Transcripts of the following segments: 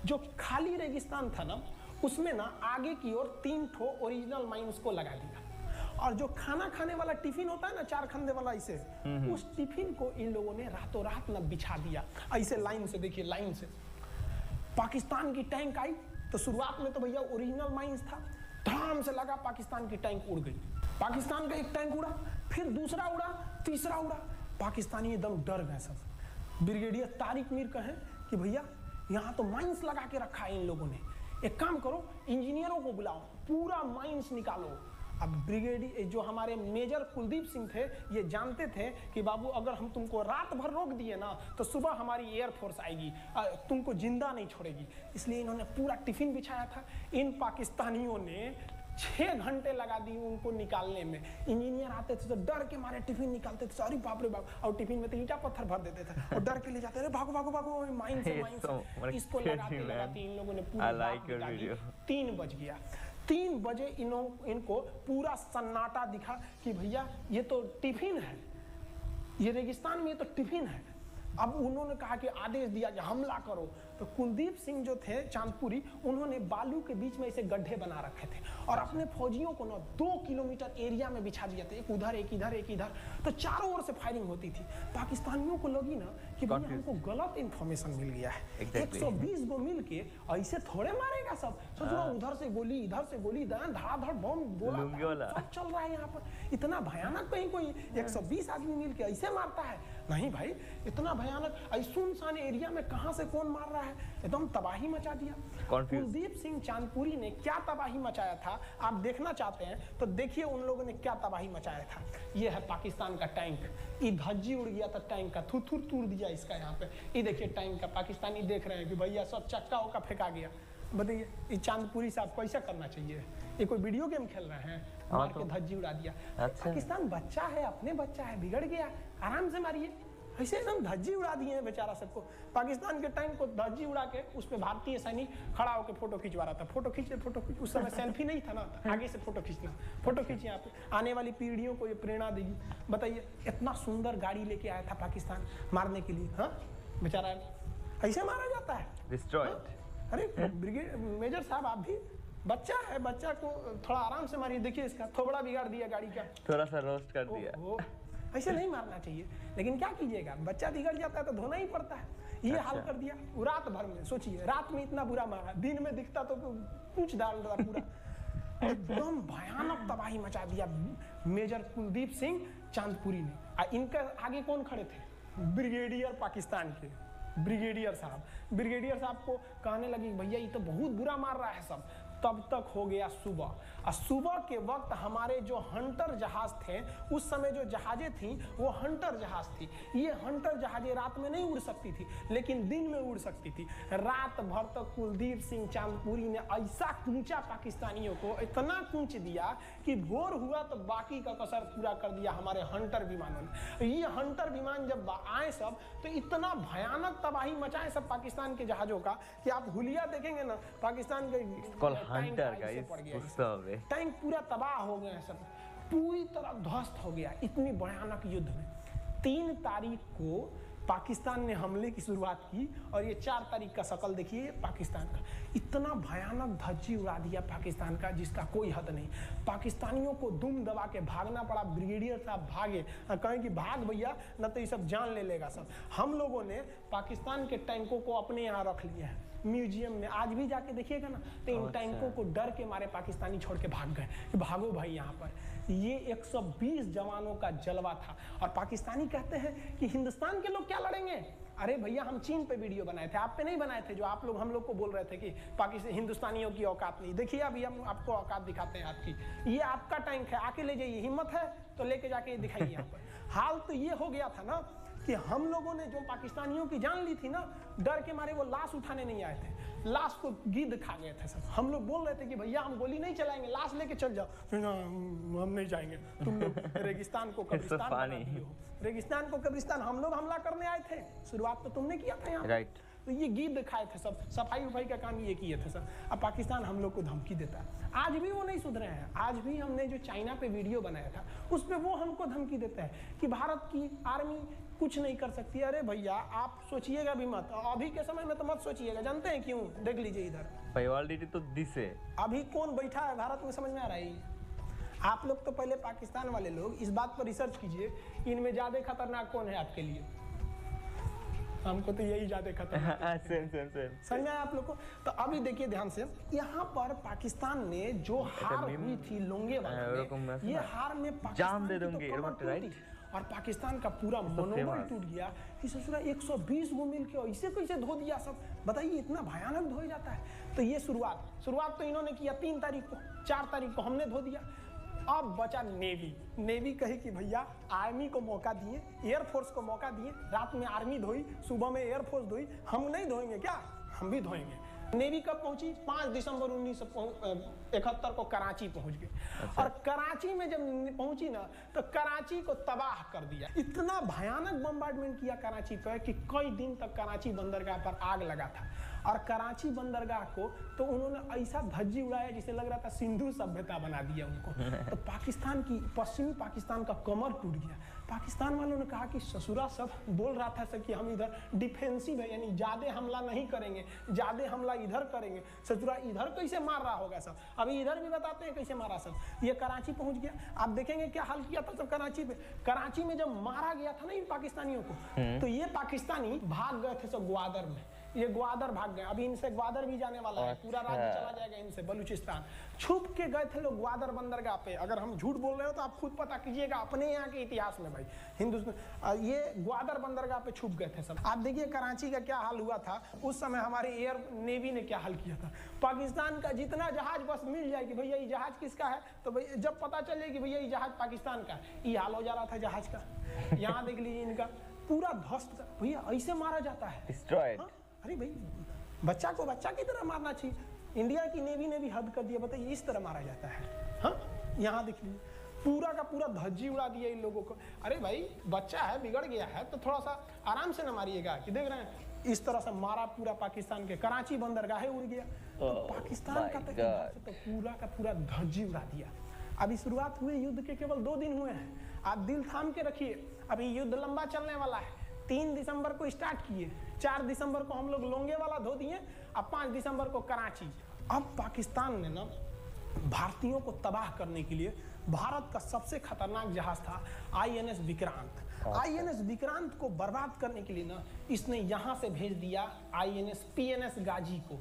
जो खाली रेगिस्तान था ना, उसमें ना आगे की ओर 3 ठो ओरिजिनल माइंस को लगा दिया, और जो खाना खाने वाला टिफिन होता है ना, 4 खंडे वाला, ऐसे उस टिफिन को इन लोगों ने रातों रात ना बिछा दिया, ऐसे लाइन से। देखिए लाइन से पाकिस्तान की टैंक आई तो शुरुआत में तो भैया ओरिजिनल माइंस था, धड़ाम से लगा, पाकिस्तान की टैंक उड़ गई। पाकिस्तान का एक टैंक उड़ा, फिर दूसरा उड़ा, तीसरा उड़ा, पाकिस्तानी एकदम डर गए सब। ब्रिगेडियर तारिक मीर कहे कि भैया यहाँ तो माइंस लगा के रखा है इन लोगों ने, एक काम करो इंजीनियरों को बुलाओ, पूरा माइंस निकालो। अब ब्रिगेडियर जो हमारे मेजर कुलदीप सिंह थे, ये जानते थे कि बाबू अगर हम तुमको रात भर रोक दिए ना तो सुबह हमारी एयरफोर्स आएगी, तुमको जिंदा नहीं छोड़ेगी। इसलिए इन्होंने पूरा टिफिन बिछाया था। इन पाकिस्तानियों ने 6 घंटे लगा दी उनको निकालने में। इंजीनियर आते थे तो डर के मारे टिफिन निकालते थे, अरे बाप रे बाप, और टिफिन में तो ईंटा पत्थर भर देते थे और डर के ले जाते, अरे भागो भागो भागो, माइन से माइन से। इसको लगाते लगाते इन लोगों ने पूरा 3 बज गया। 3 बजे इनको पूरा सन्नाटा दिखा कि भैया ये तो टिफिन है, ये रेगिस्तान में ये तो टिफिन है। अब उन्होंने कहा कि आदेश दिया कि हमला करो, तो कुलदीप सिंह जो थे चांदपुरी, उन्होंने बालू के बीच में ऐसे गड्ढे बना रखे थे और अपने फौजियों को ना 2 किलोमीटर एरिया में बिछा दिया था, एक उधर एक इधर एक इधर, तो चारों ओर से फायरिंग होती थी। पाकिस्तानियों को लगी ना कि भैया हमको गलत इंफॉर्मेशन मिल गया है। 120 गो मिल के ऐसे थोड़े मारेगा सब, सोच लो उधर से गोली इधर से गोली, धड़ाधड़ बम गोला सब चल रहा है यहाँ पर। इतना भयानक कहीं कोई 120 आदमी मिल के ऐसे मारता है? नहीं भाई, इतना भयानक सुनसान एरिया में कहां से कौन मार रहा है, एकदम तबाही मचा दिया। कुलदीप सिंह चांदपुरी ने क्या तबाही मचाया था आप देखना चाहते हैं तो देखिए उन लोगों ने क्या तबाही मचाया था। ये है पाकिस्तान का टैंक, ये धज्जी उड़ गया था टैंक का, थुथुर तूर दिया इसका यहाँ पे। ये देखिए टैंक का, पाकिस्तानी देख रहे हैं कि भैया सब चक्का उक्का फेंका गया। बताइए ये चांदपुरी साहब को ऐसा करना चाहिए? ये कोई वीडियो गेम खेल रहे हैं? मार के धज्जी उड़ा दिया। पाकिस्तान बच्चा है, अपने बच्चा है, बिगड़ गया, आराम से मारिए। ऐसे एकदम धज्जी उड़ा दिए हैं बेचारा सबको। पाकिस्तान के टैंक को धज्जी उड़ा के उस पर भारतीय सैनिक खड़ा होकर फोटो खिंचवा रहा था। फोटो खींच, उस समय सेल्फी नहीं था ना, आगे से फोटो खींचना, फोटो खींच यहाँ पे। आने वाली पीढ़ियों को ये प्रेरणा देगी। बताइए इतना सुंदर गाड़ी लेके आया था पाकिस्तान मारने के लिए, हाँ बेचारा ऐसे मारा जाता है, डिस्ट्रॉयड। अरे ब्रिगेड मेजर साहब आप भी, बच्चा है, बच्चा को थोड़ा आराम से मारिए। देखिए इसका थोबड़ा बिगाड़ दिया गाड़ी का, थोड़ा सा रोस्ट कर दिया। ऐसे नहीं मारना चाहिए, लेकिन क्या कीजिएगा, बच्चा बिगड़ जाता है तो धोना ही पड़ता है। ये हाल कर दिया रात भर में। सोचिए रात में इतना बुरा मारा, दिन में दिखता तो पूछ डाल रहा पूरा। एकदम भयानक तबाही मचा दिया मेजर कुलदीप सिंह चांदपुरी ने। इनके आगे कौन खड़े थे? ब्रिगेडियर पाकिस्तान के ब्रिगेडियर साहब को कहने लगी भैया ये तो बहुत बुरा मार रहा है सब। तब तक हो गया सुबह, और सुबह के वक्त हमारे जो हंटर जहाज थे, उस समय जो जहाजें थी वो हंटर जहाज थी। ये हंटर जहाजें रात में नहीं उड़ सकती थी, लेकिन दिन में उड़ सकती थी। रात भर तक कुलदीप सिंह चांदपुरी ने ऐसा कूचा पाकिस्तानियों को, इतना कूच दिया कि भोर हुआ तो बाकी का कसर पूरा कर दिया हमारे हंटर विमानों ने। ये हंटर विमान जब आए सब तो इतना भयानक तबाही मचाए सब पाकिस्तान के जहाजों का कि आप हुलिया देखेंगे ना, पाकिस्तान के हंटर का टैंक पूरा तबाह हो गया, सब पूरी तरह ध्वस्त हो गया। इतनी भयानक युद्ध में 3 तारीख को पाकिस्तान ने हमले की शुरुआत की और ये 4 तारीख का शकल देखिए पाकिस्तान का। इतना भयानक धज्जी उड़ा दिया पाकिस्तान का जिसका कोई हद नहीं। पाकिस्तानियों को दुम दबा के भागना पड़ा। ब्रिगेडियर साहब भागे, कहें कि भाग भैया न तो ये सब जान ले लेगा सब। हम लोगों ने पाकिस्तान के टैंकों को अपने यहाँ रख लिया है म्यूजियम में। आज भी जाके देखिएगा ना तो इन टैंकों को डर के मारे पाकिस्तानी छोड़ के भाग गए कि भागो भाई यहाँ पर। ये 120 जवानों का जलवा था। और पाकिस्तानी कहते हैं कि हिंदुस्तान के लोग क्या लड़ेंगे। अरे भैया हम चीन पे वीडियो बनाए थे, आप पे नहीं बनाए थे, जो आप लोग हम लोग को बोल रहे थे कि पाकिस्तान हिंदुस्तानियों की औकात नहीं। देखिए अभी हम आपको औकात दिखाते हैं आपकी। ये आपका टैंक है, आके ले जाइए, हिम्मत है तो लेके जाके दिखाइए यहाँ पर। हाल तो ये हो गया था ना कि हम लोगों ने जो पाकिस्तानियों की जान ली थी ना, डर के मारे वो लाश उठाने नहीं आए थे, लाश को गिद्ध खा गए थे सब। हम लोग बोल रहे थे कि भैया हम गोली नहीं चलाएंगे, लाश लेके चल जाओ। हम नहीं जाएंगे, तुम लोग रेगिस्तान को कब्रिस्तान बना दिए हो। रेगिस्तान को कब्रिस्तान हम लोग हमला करने आए थे, शुरुआत तो तुमने किया था यहाँ, राइट। तो ये गिद्ध खाए थे सब, सफाई उफाई का काम ये किए थे सब। अब पाकिस्तान हम लोग को धमकी देता है। आज भी वो नहीं सुधरे हैं। आज भी हमने जो चाइना पे वीडियो बनाया था उस पर वो हमको धमकी देता है कि भारत की आर्मी कुछ नहीं कर सकती। अरे भैया आप सोचिएगा भी मत, अभी के समय में तो मत सोचिएगा। जानते हैं क्यों? देख लीजिए इधर भाई ऑलरेडी तो दिसे अभी कौन बैठा है भारत में, समझ में आ रहा है? आप लोग तो पहले पाकिस्तान वाले लोग इस बात पर रिसर्च कीजिए, इनमें ज्यादा खतरनाक कौन है आपके लिए। हमको तो यही ज्यादा खतरनाक सेम समझ में आया आप लोग को? तो अभी देखिए ध्यान से, यहाँ पर पाकिस्तान ने जो हार हुई थी लोंगे वाले, ये हार में जाम दे दूंगी राइट, और पाकिस्तान का पूरा मनोबल टूट गया कि ससुरा 120 गो मिल के ऐसे कैसे धो दिया सब। बताइए इतना भयानक धोया जाता है। तो ये शुरुआत तो इन्होंने किया 3 तारीख को, 4 तारीख को हमने धो दिया। अब बचा नेवी कही कि भैया आर्मी को मौका दिए, एयरफोर्स को मौका दिए, रात में आर्मी धोई, सुबह में एयरफोर्स धोई, हम नहीं धोएंगे क्या? हम भी धोएंगे। नेवी कब पहुंची? 5 दिसंबर 1971 को कराची पहुंच गई। अच्छा। और कराची में जब पहुंची ना तो कराची को तबाह कर दिया। इतना भयानक बम्बार्डमेंट किया कराची पर कि कई दिन तक कराची बंदरगाह पर आग लगा था। और कराची बंदरगाह को तो उन्होंने ऐसा धज्जी उड़ाया जिसे लग रहा था सिंधु सभ्यता बना दिया उनको। तो पाकिस्तान की, पश्चिमी पाकिस्तान का कमर टूट गया। पाकिस्तान वालों ने कहा कि ससुरा सब बोल रहा था सब कि हम इधर डिफेंसिव है, यानी ज्यादा हमला नहीं करेंगे, ज्यादा हमला इधर करेंगे। ससुरा इधर कैसे मार रहा होगा सब, अभी इधर भी बताते हैं कैसे मारा सब। ये कराची पहुंच गया, आप देखेंगे क्या हाल किया था सब कराची पे। कराची में जब मारा गया था ना इन पाकिस्तानियों को, तो ये पाकिस्तानी भाग गए थे सब ग्वादर में। ये ग्वादर भाग गए, अभी इनसे ग्वादर भी जाने वाला है, पूरा राज्य चला जाएगा इनसे, बलूचिस्तान। छुप के गए थे लोग ग्वादर बंदरगाह पे। अगर हम झूठ बोल रहे हो तो आप खुद पता कीजिएगा अपने यहाँ के इतिहास में भाई, हिंदुस्तान। ये ग्वादर बंदरगाह पे छुप गए थे सब। आप देखिए कराची का क्या हाल हुआ था उस समय, हमारे एयर नेवी ने क्या हाल किया था। पाकिस्तान का जितना जहाज बस मिल जाए कि भैया ये जहाज किसका है, तो भैया जब पता चले कि भैया ये जहाज पाकिस्तान का है, ये हाल हो जा रहा था जहाज का। यहाँ देख लीजिए इनका पूरा ध्वस्त। भैया ऐसे मारा जाता है। अरे भाई बच्चा को बच्चा की तरह मारना चाहिए। इंडिया की नेवी ने भी हद कर दिया। बताइए इस तरह मारा जाता है। हाँ यहाँ देख लीजिए पूरा का पूरा धज्जी उड़ा दिया इन लोगों को। अरे भाई बच्चा है, बिगड़ गया है तो थोड़ा सा आराम से न मारिएगा, कि देख रहे हैं इस तरह से मारा पूरा पाकिस्तान के। कराची बंदरगाह उड़ गया। तो पाकिस्तान का तो पूरा का पूरा धज्जी उड़ा दिया। अभी शुरुआत हुए युद्ध के केवल 2 दिन हुए हैं। आप दिल थाम के रखिए, अभी युद्ध लंबा चलने वाला है। 3 दिसंबर को स्टार्ट किए, 4 दिसंबर को हम लोग लोंगे वाला धो दिए, अब 5 दिसंबर को कराची। अब पाकिस्तान ने ना भारतीयों को तबाह करने के लिए, भारत का सबसे खतरनाक जहाज था INS विक्रांत। INS विक्रांत को बर्बाद करने के लिए ना इसने यहाँ से भेज दिया INS PNS गाजी को।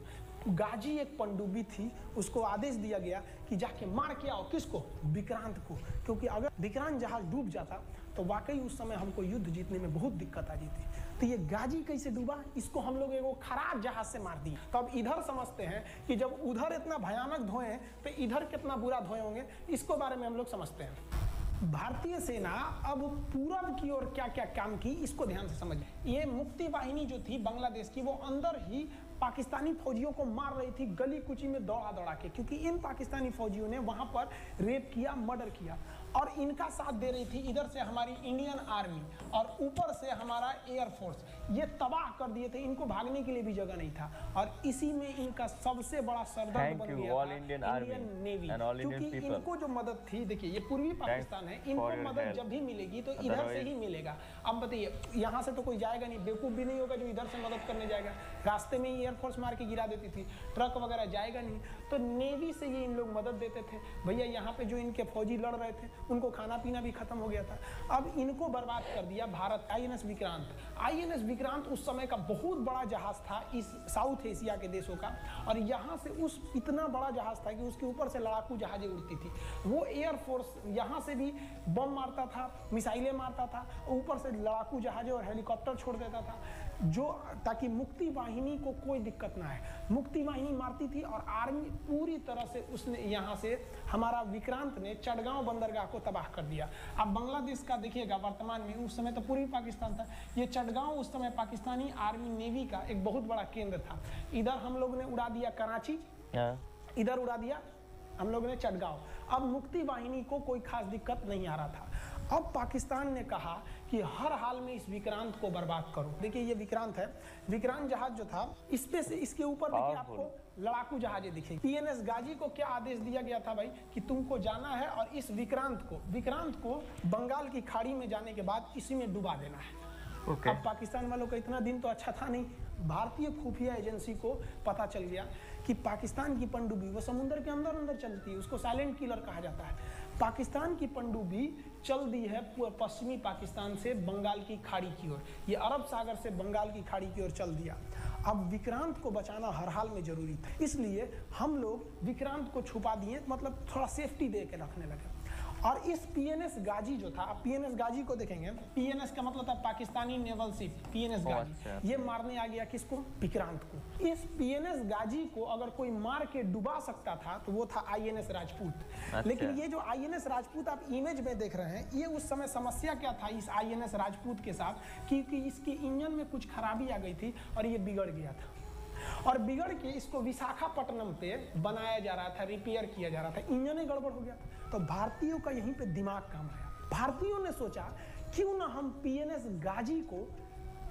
गाजी एक पनडुब्बी थी, उसको आदेश दिया गया कि जाके मार के आओ। किसको? विक्रांत को। क्योंकि अगर विक्रांत जहाज डूब जाता तो वाकई उस समय हमको युद्ध जीतने में बहुत दिक्कत आ जाती। तो ये गाजी कैसे डूबा, इसको हम लोग एगो खराब जहाज से मार दिए। तब इधर समझते हैं कि जब उधर इतना भयानक धोए तो इधर कितना बुरा धोए होंगे, इसको बारे में हम लोग समझते हैं। भारतीय सेना अब पूरब की ओर क्या क्या काम की, इसको ध्यान से समझें। ये मुक्ति वाहिनी जो थी बांग्लादेश की, वो अंदर ही पाकिस्तानी फौजियों को मार रही थी गली कुची में दौड़ा दौड़ा के, क्योंकि इन पाकिस्तानी फौजियों ने वहां पर रेप किया, मर्डर किया। और इनका साथ दे रही थी इधर से हमारी इंडियन आर्मी और ऊपर से हमारा एयरफोर्स। ये तबाह कर दिए थे, इनको भागने के लिए भी जगह नहीं था। और इसी में इनका सबसे बड़ा सरदर्द बन गया इंडियन नेवी, क्योंकि इनको जो मदद थी, देखिए ये पूर्वी पाकिस्तान है, इनको मदद जब भी मिलेगी तो इधर से ही मिलेगा। अब बताइए यहाँ से तो कोई जाएगा नहीं, बेवकूफ भी नहीं होगा जो इधर से मदद करने जाएगा। रास्ते में ही एयरफोर्स मार के गिरा देती थी, ट्रक वगैरह जाएगा नहीं। तो नेवी से ये इन लोग मदद देते थे। भैया यहाँ पे जो इनके फौजी लड़ रहे थे उनको खाना पीना भी खत्म हो गया था। अब इनको बर्बाद कर दिया भारत। INS विक्रांत, INS विक्रांत उस समय का बहुत बड़ा जहाज था इस साउथ एशिया के देशों का। और यहाँ से उस इतना बड़ा जहाज था कि उसके ऊपर से लड़ाकू जहाजें उड़ती थी। वो एयरफोर्स यहाँ से भी बम मारता था, मिसाइलें मारता था, ऊपर से लड़ाकू जहाजें और हेलीकॉप्टर छोड़ देता था, जो ताकि मुक्ति वाहिनी को कोई दिक्कत ना आए। मुक्ति वाहिनी मारती थी और आर्मी पूरी तरह से उसने यहाँ से हमारा विक्रांत ने चटगांव बंदरगाह को तबाह कर दिया। अब बांग्लादेश का देखिएगा वर्तमान में, उस समय तो पूर्वी पाकिस्तान था, ये चटगांव उस समय पाकिस्तानी आर्मी नेवी का एक बहुत बड़ा केंद्र था। इधर हम लोग ने उड़ा दिया कराची, इधर उड़ा दिया हम लोग ने चटगांव। अब मुक्ति वाहिनी को कोई खास दिक्कत नहीं आ रहा था। अब पाकिस्तान ने कहा कि हर हाल में इस विक्रांत को बर्बाद करो। देखिए ये विक्रांत है, विक्रांत जहाज जो था इस पे से इसके ऊपर देखिए आपको लड़ाकू जहाजें दिखेंगे। PNS गाजी को क्या आदेश दिया गया था भाई कि तुमको जाना है और इस विक्रांत को बंगाल की खाड़ी में जाने के बाद इसी में डुबा देना है। Okay. अब पाकिस्तान वालों का इतना दिन तो अच्छा था नहीं, भारतीय खुफिया एजेंसी को पता चल गया कि पाकिस्तान की पनडुब्बी वो समुद्र के अंदर अंदर चलती है, उसको साइलेंट किलर कहा जाता है। पाकिस्तान की पनडुब्बी चल दी है पश्चिमी पाकिस्तान से बंगाल की खाड़ी की ओर, ये अरब सागर से बंगाल की खाड़ी की ओर चल दिया। अब विक्रांत को बचाना हर हाल में जरूरी था, इसलिए हम लोग विक्रांत को छुपा दिए, मतलब थोड़ा सेफ्टी दे के रखने लगे। और इस पीएनएस गाजी जो था, आप पीएनएस गाजी को देखेंगे, पीएनएस का मतलब था पाकिस्तानी नेवल शिप, पीएनएस गाजी, ये मारने आ गया किसको? विक्रांत को। इस पीएनएस गाजी को अगर कोई मार के डुबा सकता था तो वो था आईएनएस राजपूत। लेकिन ये जो आईएनएस राजपूत आप इमेज में देख रहे हैं, ये उस समय समस्या क्या था इस आईएनएस राजपूत के साथ कि इसके इंजन में कुछ खराबी आ गई थी और ये बिगड़ गया था, और बिगड़ के इसको विशाखापट्टनम पे बनाया जा रहा था, रिपेयर किया जा रहा था, इंजन ही गड़बड़ हो गया। तो भारतीयों का यहीं पे दिमाग काम आया। भारतीयों ने सोचा क्यों ना हम पीएनएस गाजी को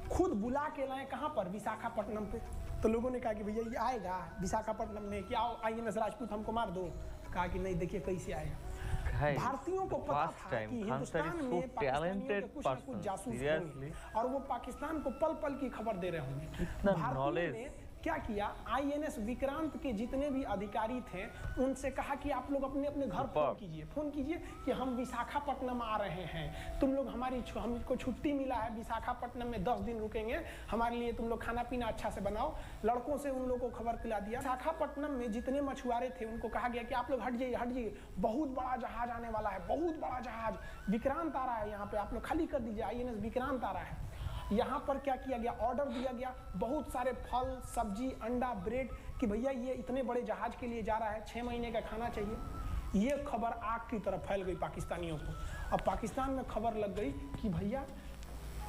खुद बुला के लाएं, कहां पर? विशाखापट्टनम पे। तो लोगों ने कहा कि भैया ये आएगा विशाखापट्टनम में, क्या आईएनएस राजपूत हमको मार दो? कहा कि नहीं, देखिए कैसे आएगा। भारतीयों को पता था कि हिंदुस्तान में पाकिस्तानियों के कुछ न कुछ जासूस होंगे और वो पाकिस्तान को पल पल की खबर दे रहे होंगे। भारतीयों ने क्या किया, आईएनएस विक्रांत के जितने भी अधिकारी थे उनसे कहा कि आप लोग अपने अपने घर फोन कीजिए कि हम विशाखापट्टनम आ रहे हैं, तुम लोग हमको छुट्टी मिला है, विशाखापट्टनम में 10 दिन रुकेंगे, हमारे लिए तुम लोग खाना पीना अच्छा से बनाओ। लड़कों से उन लोगों को खबर पिला दिया। विशाखापट्टनम में जितने मछुआरे थे उनको कहा गया कि आप लोग हट जाइए, बहुत बड़ा जहाज आने वाला है, बहुत बड़ा जहाज विक्रांत आ रहा है, यहाँ पे आप लोग खाली कर दीजिए, आईएनएस विक्रांत आ रहा है। यहाँ पर क्या किया गया, ऑर्डर दिया गया, बहुत सारे फल, सब्जी, अंडा, ब्रेड, कि भैया ये इतने बड़े जहाज के लिए जा रहा है, 6 महीने का खाना चाहिए। ये खबर आग की तरफ फैल गई पाकिस्तानियों को। अब पाकिस्तान में खबर लग गई कि भैया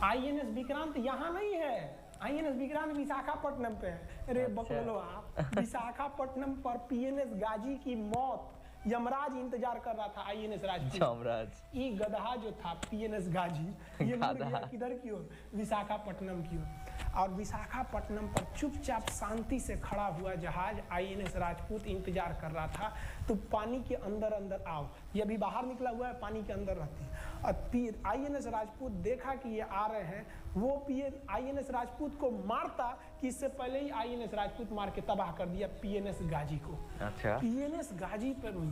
आईएनएस विक्रांत यहाँ नहीं है, आईएनएस विक्रांत विशाखापट्टनम पे है। अरे बकलो आप, विशाखापट्टनम पर पीएनएस गाजी की मौत यमराज इंतजार कर रहा था, आईएनएस राजपूत। ये गधा जो था पीएनएस गाजी, ये मुड़ गया किधर की ओर? विशाखापट्टनम की ओर। और विशाखापट्टनम पर चुपचाप शांति से खड़ा हुआ जहाज आईएनएस राजपूत इंतजार कर रहा था, तो पानी के अंदर अंदर आओ। ये अभी बाहर निकला हुआ है, पानी के अंदर रहती है। और आईएनएस राजपूत देखा कि ये आ रहे हैं, वो आईएनएस राजपूत को मारता कि इससे पहले ही आईएनएस राजपूत मार के तबाह कर दिया पीएनएस गाजी को। अच्छा। पीएनएस गाजी पर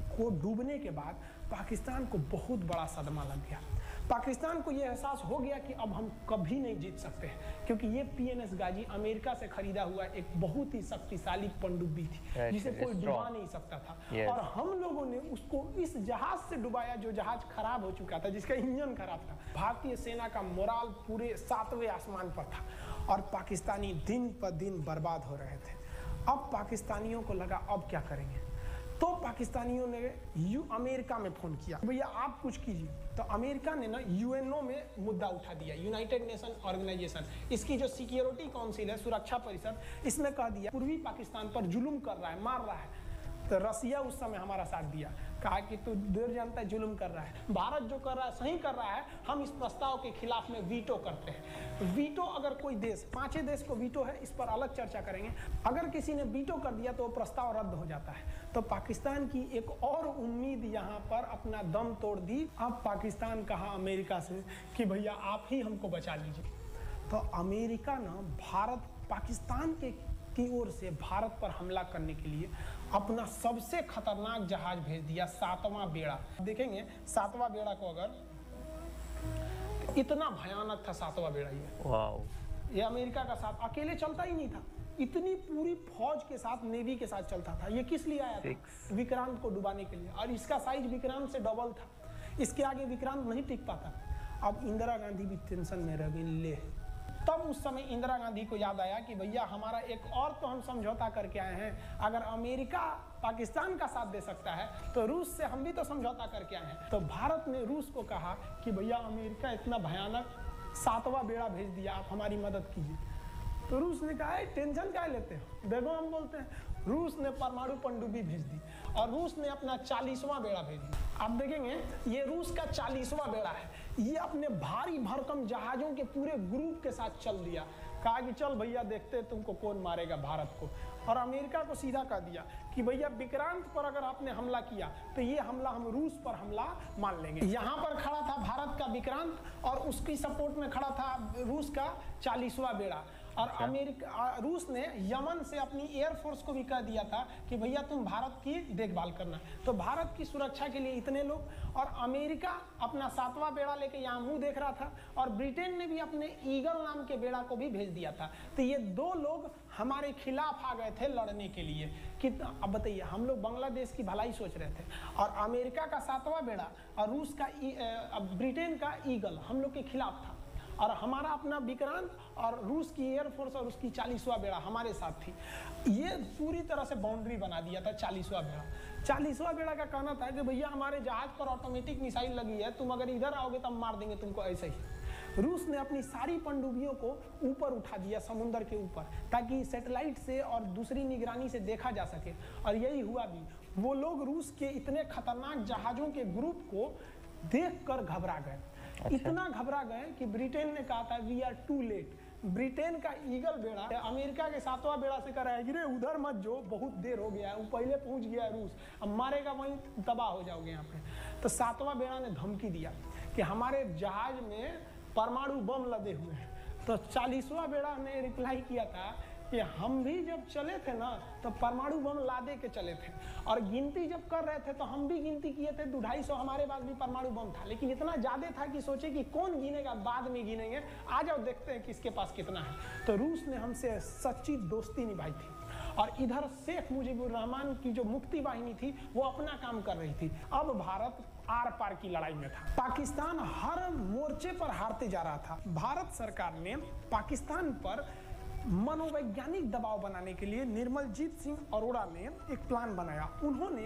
को डूबने के बाद पाकिस्तान को बहुत बड़ा सदमा लग गया। पाकिस्तान को यह एहसास हो गया कि अब हम कभी नहीं जीत सकते हैं, क्योंकि ये पीएनएस गाजी अमेरिका से खरीदा हुआ एक बहुत ही शक्तिशाली पनडुब्बी थी जिसे कोई डुबा नहीं सकता था। और हम लोगों ने उसको इस जहाज से डुबाया जो जहाज खराब हो चुका था, जिसका इंजन खराब था। भारतीय सेना का मोराल पूरे 7वें आसमान पर था और पाकिस्तानी दिन पर दिन बर्बाद हो रहे थे। अब पाकिस्तानियों को लगा अब क्या करेंगे, तो पाकिस्तानियों ने अमेरिका में फोन किया, भैया आप कुछ कीजिए। तो अमेरिका ने ना यूएनओ में मुद्दा उठा दिया, यूनाइटेड नेशन ऑर्गेनाइजेशन, इसकी जो सिक्योरिटी काउंसिल है, सुरक्षा परिषद, इसने कह दिया पूर्वी पाकिस्तान पर जुल्म कर रहा है, मार रहा है। तो रसिया उस समय हमारा साथ दिया, कहा कि तू देर जानता है जुल्म कर रहा है, भारत जो कर रहा है सही कर रहा है, हम इस प्रस्ताव के खिलाफ में वीटो करते हैं। वीटो अगर कोई देश, 5 देश को वीटो है, इस पर अलग चर्चा करेंगे, अगर किसी ने वीटो कर दिया तो वो प्रस्ताव रद्द हो जाता है। तो पाकिस्तान की एक और उम्मीद यहाँ पर अपना दम तोड़ दी। अब पाकिस्तान कहा अमेरिका से कि भैया आप ही हमको बचा लीजिए। तो अमेरिका ना पाकिस्तान की ओर से भारत पर हमला करने के लिए अपना सबसे खतरनाक जहाज भेज दिया, 7वां बेड़ा। देखेंगे 7वां बेड़ा को, अगर इतना भयानक था 7वां बेड़ा ये अमेरिका का साथ अकेले चलता ही नहीं था, इतनी पूरी फौज के साथ, नेवी के साथ चलता था। ये किस लिए आया था? विक्रांत को डुबाने के लिए। और इसका साइज विक्रांत से डबल था, इसके आगे विक्रांत नहीं टिक पाता। अब इंदिरा गांधी भी टेंशन में रह गई। ले तब उस समय इंदिरा गांधी को याद आया कि भैया हमारा एक और तो हम समझौता करके आए हैं, अगर अमेरिका पाकिस्तान का साथ दे सकता है तो रूस से हम भी तो समझौता करके आए हैं। तो भारत ने रूस को कहा कि भैया अमेरिका इतना भयानक 7वां बेड़ा भेज दिया, आप हमारी मदद कीजिए। तो रूस ने कहा टेंशन क्या लेते हो, देखो हम बोलते हैं। रूस ने परमाणु पनडुब्बी भेज दी और रूस ने अपना 40वां बेड़ा भेज दिया। आप देखेंगे ये रूस का 40वां बेड़ा है, ये अपने भारी भरकम जहाजों के पूरे ग्रुप के साथ चल दिया कहा कि चल भैया देखते तुमको कौन मारेगा भारत को, और अमेरिका को सीधा कह दिया कि भैया विक्रांत पर अगर आपने हमला किया तो ये हमला हम रूस पर हमला मान लेंगे। यहाँ पर खड़ा था भारत का विक्रांत और उसकी सपोर्ट में खड़ा था रूस का 40वां बेड़ा, और रूस ने यमन से अपनी एयरफोर्स को भी कह दिया था कि भैया तुम भारत की देखभाल करना। तो भारत की सुरक्षा के लिए इतने लोग, और अमेरिका अपना 7वां बेड़ा लेके यहाँ मुंह देख रहा था, और ब्रिटेन ने भी अपने ईगल नाम के बेड़ा को भी भेज दिया था। तो ये 2 लोग हमारे खिलाफ आ गए थे लड़ने के लिए। कितना, अब बताइए, हम लोग बांग्लादेश की भलाई सोच रहे थे, और अमेरिका का 7वां बेड़ा और रूस का ब्रिटेन का ईगल हम लोग के खिलाफ था, और हमारा अपना विक्रांत और रूस की एयरफोर्स और उसकी 40वां बेड़ा हमारे साथ थी। ये पूरी तरह से बाउंड्री बना दिया था 40वां बेड़ा। 40वां बेड़ा का कहना था कि भैया हमारे जहाज पर ऑटोमेटिक मिसाइल लगी है, तुम अगर इधर आओगे तो हम मार देंगे तुमको ऐसे ही। रूस ने अपनी सारी पनडुब्बियों को ऊपर उठा दिया समुद्र के ऊपर, ताकि सैटेलाइट से और दूसरी निगरानी से देखा जा सके, और यही हुआ भी। वो लोग रूस के इतने खतरनाक जहाजों के ग्रुप को देखकर घबरा गए। अच्छा। इतना घबरा गए कि ब्रिटेन ने कहा था we are too late. Britain का ईगल बेड़ा अमेरिका के 7वां बेड़ा से कह रहा है कि रे उधर मत जो, बहुत देर हो गया है, वो पहले पहुंच गया है रूस, अब मारेगा वहीं तबाह हो जाओगे यहाँ पे। तो 7वां बेड़ा ने धमकी दिया कि हमारे जहाज में परमाणु बम लदे हुए हैं। तो 40वां बेड़ा ने रिप्लाई किया था कि हम भी जब चले थे ना तो परमाणु बम लादे के चले थे, और गिनती जब कर रहे थे तो हम भी गिनती किए थे 250 हमारे पास भी परमाणु बम था, लेकिन इतना ज्यादा था कि सोचे कि कौन गिनेगा, बाद में गिनेंगे, आ जाओ देखते हैं किसके पास कितना है। तो रूस ने हमसे सच्ची दोस्ती निभाई थी, और इधर शेख मुजीबुर रहमान की जो मुक्ति वाहिनी थी वो अपना काम कर रही थी। अब भारत आर पार की लड़ाई में था। पाकिस्तान हर मोर्चे पर हारते जा रहा था। भारत सरकार ने पाकिस्तान पर मनोवैज्ञानिक दबाव बनाने के लिए निर्मलजीत सिंह अरोड़ा ने एक प्लान बनाया। उन्होंने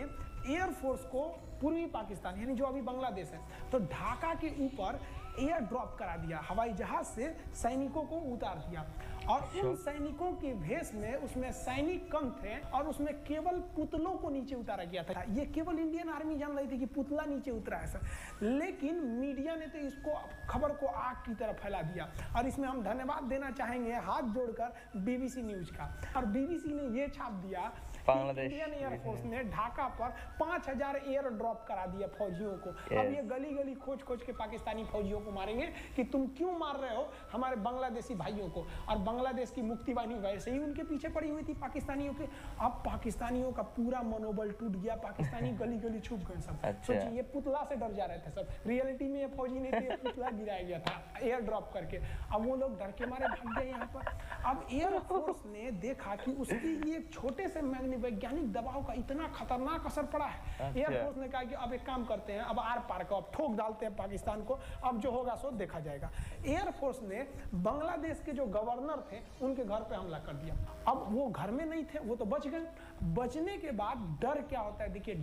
एयरफोर्स को पूर्वी पाकिस्तान यानी जो अभी बांग्लादेश है, तो ढाका के ऊपर एयर ड्रॉप करा दिया, हवाई जहाज से सैनिकों को उतार दिया, और उन सैनिकों के भेष में उसमें सैनिक कम थे, और उसमें केवल पुतलों को नीचे उतारा गया था। ये केवल इंडियन आर्मी जान रही थी कि पुतला नीचे उतरा है सर, लेकिन मीडिया ने तो इसको खबर को आग की तरह फैला दिया। और इसमें हम धन्यवाद देना चाहेंगे हाथ जोड़कर BBC न्यूज का, और BBC ने ये छाप दिया इंडियन एयरफोर्स ने ढाका पर 5000 एयर ड्रॉप करा दिया फौजियों को। अब ये गली गली खोज खोज के पाकिस्तानी फौजियों को मारेंगे कि तुम क्यों मार रहे हो हमारे बांग्लादेशी भाइयों को। और बांग्लादेश की मुक्ति वाहिनी वैसे ही उनके पीछे पड़ी हुई थी पाकिस्तानियों के। अब पाकिस्तानियों का पूरा मनोबल टूट गया, पाकिस्तानी गली गली छुप गए सब। सोचिए, ये पुतला से डर जा रहे थे सब, रियलिटी में ये फौजी ने पुतला गिराया गया था एयर ड्रॉप करके। अब वो लोग डर के मारे भाग गए यहाँ पर। अब एयरफोर्स ने देखा कि उसकी ये छोटे से वैज्ञानिक दबाव का इतना खतरनाक असर पड़ा है। एयरफोर्स ने कहा कि अब एक काम करते हैं, अब आर पार को अब ठोक डालते हैं पाकिस्तान को, अब जो होगा सो देखा जाएगा। एयरफोर्स ने बांग्लादेश के जो गवर्नर थे उनके घर पे हमला कर दिया। अब वो घर में नहीं थे, वो तो बच गए। बचने के बाद डर क्या होता है, देखिए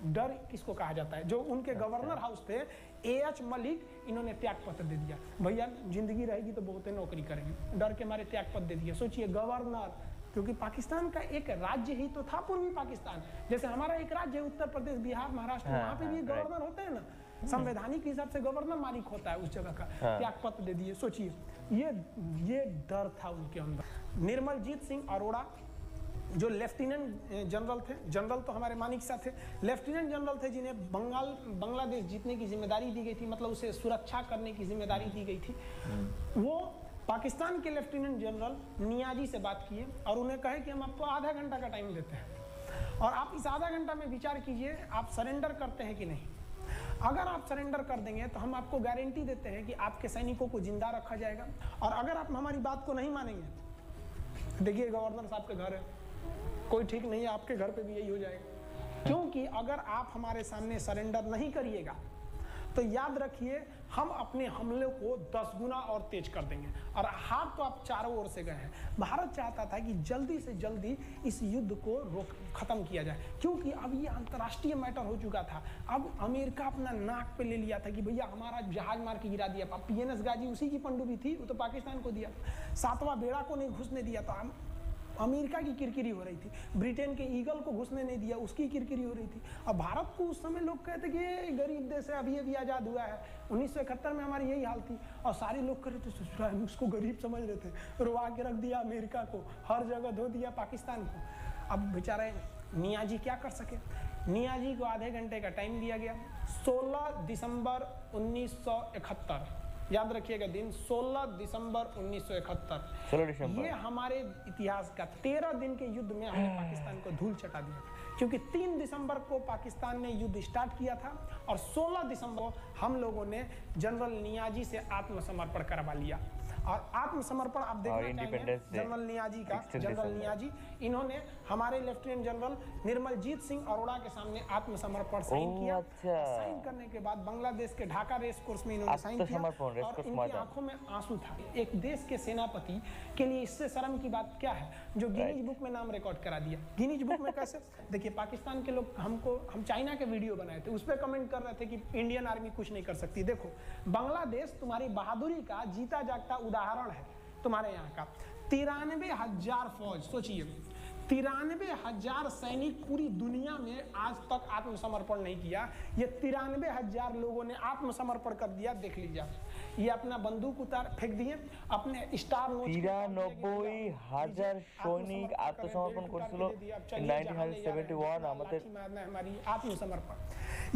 डर किसको कहा जाता है। जो उनके गवर्नर हाउस थे AH मलिक, इन्होंने त्याग पत्र दे दिया, भैया जिंदगी रहेगी तो बहुत नौकरी करेंगे, डर के मारे त्याग पत्र दे दिया। सोचिए, गवर्नर, क्योंकि पाकिस्तान का एक राज्य ही तो था पूर्वी पाकिस्तान, जैसे हमारा एक राज्य है उत्तर प्रदेश, बिहार, महाराष्ट्र, वहाँ पे भी गवर्नर होते हैं ना, संवैधानिक हिसाब से गवर्नर मालिक होता है उस जगह का। त्याग पत्र दे दिए। सोचिए, ये डर था उनके अंदर। निर्मलजीत सिंह अरोड़ा जो लेफ्टिनेंट जनरल थे, जनरल तो हमारे मानिक शाह थे, लेफ्टिनेंट जनरल थे जिन्हें बांग्लादेश जीतने की जिम्मेदारी दी गई थी, मतलब उसे सुरक्षा करने की जिम्मेदारी दी गई थी। वो पाकिस्तान के लेफ्टिनेंट जनरल नियाजी से बात किए और उन्हें कहे कि हम आपको आधा घंटा का टाइम देते हैं, और आप इस आधा घंटा में विचार कीजिए आप सरेंडर करते हैं कि नहीं। अगर आप सरेंडर कर देंगे तो हम आपको गारंटी देते हैं कि आपके सैनिकों को जिंदा रखा जाएगा, और अगर आप हमारी बात को नहीं मानेंगे, देखिए गवर्नर साहब के घर है, कोई ठीक नहीं है, आपके घर पे भी यही हो जाएगा। क्योंकि अगर आप हमारे सामने सरेंडर नहीं करिएगा तो याद रखिए हम अपने हमले को 10 गुना और तेज कर देंगे। और हाथ तो आप चारों ओर से गए हैं। भारत चाहता था कि जल्दी से जल्दी इस युद्ध को खत्म किया जाए, क्योंकि अब ये अंतर्राष्ट्रीय मैटर हो चुका था। अब अमेरिका अपना नाक पे ले लिया था कि भैया हमारा जहाज मार के गिरा दिया। PNS गाजी उसी की पनडुब्बी थी, वो तो पाकिस्तान को दिया। 7वां बेड़ा को नहीं घुसने दिया था। अमेरिका की किरकिरी हो रही थी, ब्रिटेन के ईगल को घुसने नहीं दिया, उसकी किरकिरी हो रही थी। अब भारत को उस समय लोग कहते कि ये गरीब देश है, अभी अभी आज़ाद हुआ है। 1971 में हमारी यही हाल थी और सारे लोग कह रहे थे, हम उसको गरीब समझ रहे थे, रुआ के रख दिया अमेरिका को, हर जगह धो दिया पाकिस्तान को। अब बेचारे नियाजी क्या कर सके। नियाजी को आधे घंटे का टाइम दिया गया। 16 दिसंबर 1971, याद रखिएगा दिन, 16 दिसंबर 1971। ये हमारे इतिहास का 13 दिन के युद्ध में हमने पाकिस्तान को धूल चटा दिया, क्योंकि 3 दिसंबर को पाकिस्तान ने युद्ध स्टार्ट किया था और 16 दिसंबर को हम लोगों ने जनरल नियाजी से आत्मसमर्पण करवा लिया। और आत्मसमर्पण आप देखना चाहेंगे जनरल नियाजी का, जनरल नियाजी इन्होंने हमारे लेफ्टिनेंट जनरल निर्मलजीत सिंह अरोड़ा के सामने आत्मसमर्पण साइन किया। साइन करने के बाद बांग्लादेश के ढाका रेस कोर्स में इन्होंने साइन किया और इनकी आंखों में आंसू था। एक देश के सेनापति के लिए इससे शर्म की बात क्या है, जो गिनीज बुक में नाम रिकॉर्ड करा दिया। गिनीज बुक में कैसे? देखिए, पाकिस्तान के लोग हम चाइना के वीडियो बनाए थे, उस पर कमेंट कर रहे थे कि इंडियन आर्मी कुछ नहीं कर सकती। देखो, बांग्लादेश तुम्हारी बहादुरी का जीता जागता उदाहरण है। तुम्हारे यहाँ का 93,000 फौज, सोचिए 93,000 सैनिक पूरी दुनिया में आज तक आत्मसमर्पण नहीं किया। ये 93,000 लोगों ने आत्मसमर्पण कर दिया। देख लीजिए, ये अपना बंदूक उतार फेंक दिए, अपने स्टार नोच 93,000 सैनिक आत्मसमर्पण করেছিল 1971 আমাদের हमारी आत्मसमर्पण।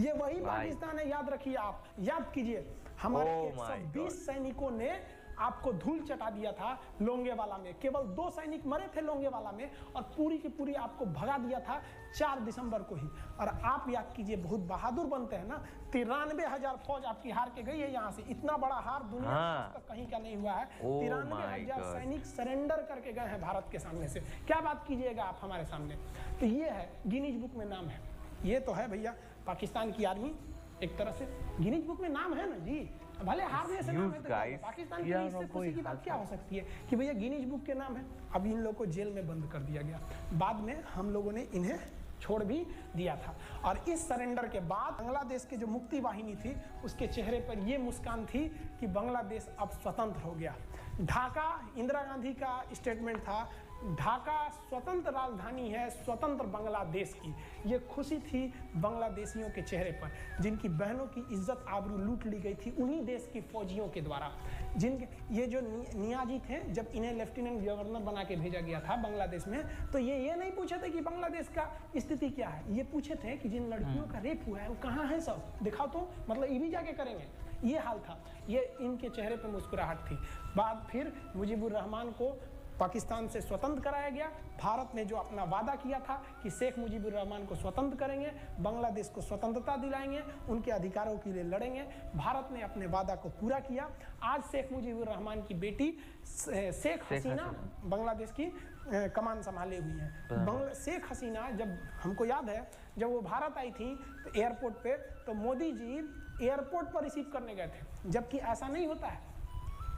ये वही पाकिस्तान है, याद रखिए, आप याद कीजिए, हमारे 120 सैनिकों ने आपको धूल चटा दिया था लोंगेवाला में। केवल 2 सैनिक मरे थे लोंगेवाला में और पूरी की पूरी आपको भगा दिया था 4 दिसंबर को ही। और आप याद कीजिए, बहुत बहादुर बनते हैं ना, 93,000 फौज आपकी हार के गई है यहाँ से। इतना बड़ा हार दुनिया में कहीं का नहीं हुआ है। 93,000 सैनिक सरेंडर करके गए हैं भारत के सामने से। क्या बात कीजिएगा आप हमारे सामने। तो ये है, गिनीज बुक में नाम है। ये तो है भैया पाकिस्तान की आर्मी, एक तरह से गिनीज बुक में नाम है ना जी। भले हारने से नाम है तो पाकिस्तान के लिए इससे खुशी की बात क्या हो सकती है कि भैया गिनीज बुक के नाम है। अब इन लोगों को जेल में बंद कर दिया गया। बाद में हम लोगों ने इन्हें छोड़ भी दिया था। और इस सरेंडर के बाद बांग्लादेश के जो मुक्ति वाहिनी थी, उसके चेहरे पर ये मुस्कान थी कि बांग्लादेश अब स्वतंत्र हो गया। ढाका इंदिरा गांधी का स्टेटमेंट था, ढाका स्वतंत्र राजधानी है स्वतंत्र बांग्लादेश की। ये खुशी थी बांग्लादेशियों के चेहरे पर, जिनकी बहनों की इज्जत आबरू लूट ली गई थी उन्हीं देश की फौजियों के द्वारा। जिनके ये जो नियाजी थे, जब इन्हें लेफ्टिनेंट गवर्नर बना के भेजा गया था बांग्लादेश में, तो ये नहीं पूछे थे कि बांग्लादेश का स्थिति क्या है। ये पूछे थे कि जिन लड़कियों का रेप हुआ है वो कहाँ है, सब दिखाओ तो, मतलब ये भी जाके करेंगे। ये हाल था। ये इनके चेहरे पर मुस्कुराहट थी। बाद फिर मुजीबुर रहमान को पाकिस्तान से स्वतंत्र कराया गया। भारत ने जो अपना वादा किया था कि शेख मुजीबुर रहमान को स्वतंत्र करेंगे, बांग्लादेश को स्वतंत्रता दिलाएंगे, उनके अधिकारों के लिए लड़ेंगे, भारत ने अपने वादा को पूरा किया। आज शेख मुजीबुर रहमान की बेटी शेख हसीना बांग्लादेश की कमान संभाले हुई हैं। शेख हसीना, जब हमको याद है जब वो भारत आई थी तो एयरपोर्ट पे, तो मोदी जी एयरपोर्ट पर रिसीव करने गए थे, जबकि ऐसा नहीं होता है।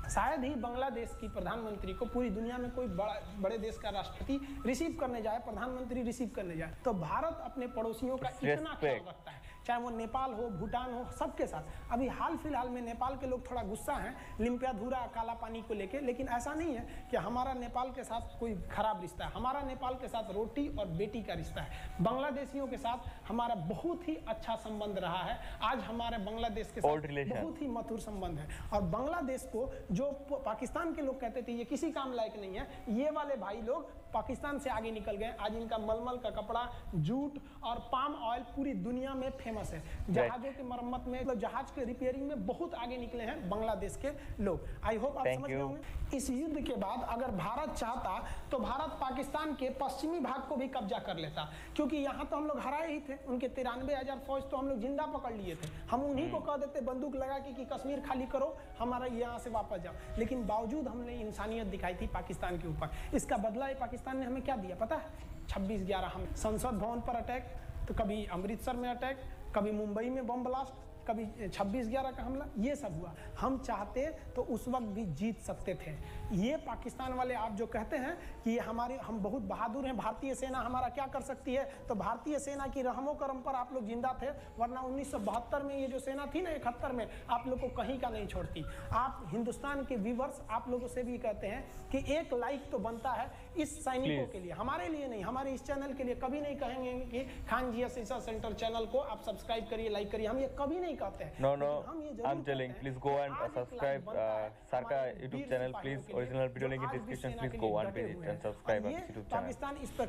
शायद ही बांग्लादेश की प्रधानमंत्री को पूरी दुनिया में कोई बड़े देश का राष्ट्रपति रिसीव करने जाए, प्रधानमंत्री रिसीव करने जाए, तो भारत अपने पड़ोसियों का इतना ख्याल रखता है, चाहे वो नेपाल हो, भूटान हो, सबके साथ। अभी हाल फिलहाल में नेपाल के लोग थोड़ा गुस्सा हैं लिम्पियाधुरा काला पानी को लेके, लेकिन ऐसा नहीं है कि हमारा नेपाल के साथ कोई खराब रिश्ता है। हमारा नेपाल के साथ रोटी और बेटी का रिश्ता है। बांग्लादेशियों के साथ हमारा बहुत ही अच्छा संबंध रहा है। आज हमारे बांग्लादेश के साथ बहुत ही मधुर संबंध है। और बांग्लादेश को जो पाकिस्तान के लोग कहते थे ये किसी काम लायक नहीं है, ये वाले भाई लोग पाकिस्तान से आगे निकल गए। आज इनका मलमल का कपड़ा, जूट और पाम ऑयल पूरी दुनिया में फेमस है। जहाजों की मरम्मत में, मतलब जहाज के रिपेयरिंग में बहुत आगे निकले हैं बांग्लादेश के लोग। आई होप आप समझ गए होंगे। इस युद्ध के बाद अगर भारत चाहता तो भारत पाकिस्तान के पश्चिमी भाग को भी कब्जा कर लेता, क्योंकि यहाँ तो हम लोग हराए ही थे। उनके 93,000 फौज तो हम लोग जिंदा पकड़ लिए थे। हम उन्हीं को कह देते बंदूक लगा के कि कश्मीर खाली करो, हमारा यहाँ से वापस जाओ। लेकिन बावजूद हमने इंसानियत दिखाई थी पाकिस्तान के ऊपर। इसका बदला पाकिस्तान ने हमें क्या दिया पता है? 26/11 हम संसद भवन पर अटैक, तो कभी अमृतसर में अटैक, कभी मुंबई में बम ब्लास्ट, कभी 26/11 का हमला, ये सब हुआ। हम चाहते तो उस वक्त भी जीत सकते थे। ये पाकिस्तान वाले आप जो कहते हैं कि हम बहुत बहादुर हैं, भारतीय सेना हमारा क्या कर सकती है, तो भारतीय सेना की रहमो करम पर आप लोग जिंदा थे, वरना 1972 में ये जो सेना थी ना 71 में, आप लोग को कहीं का नहीं छोड़ती। आप हिंदुस्तान के व्यूवर्स आप लोगों से भी कहते हैं कि एक लाइक तो बनता है इस सैनिकों के लिए, हमारे लिए नहीं, हमारे इस चैनल के लिए। कभी नहीं कहेंगे कि खान जी असीसा सेंटर चैनल को आप सब्सक्राइब करिए, लाइक करिए, हम ये कभी नहीं कहते हैं। No, I'm telling, please go and subscribe Sarka YouTube channel, please. Original video link in description. Please go and visit and subscribe our YouTube channel. Pakistan इस पर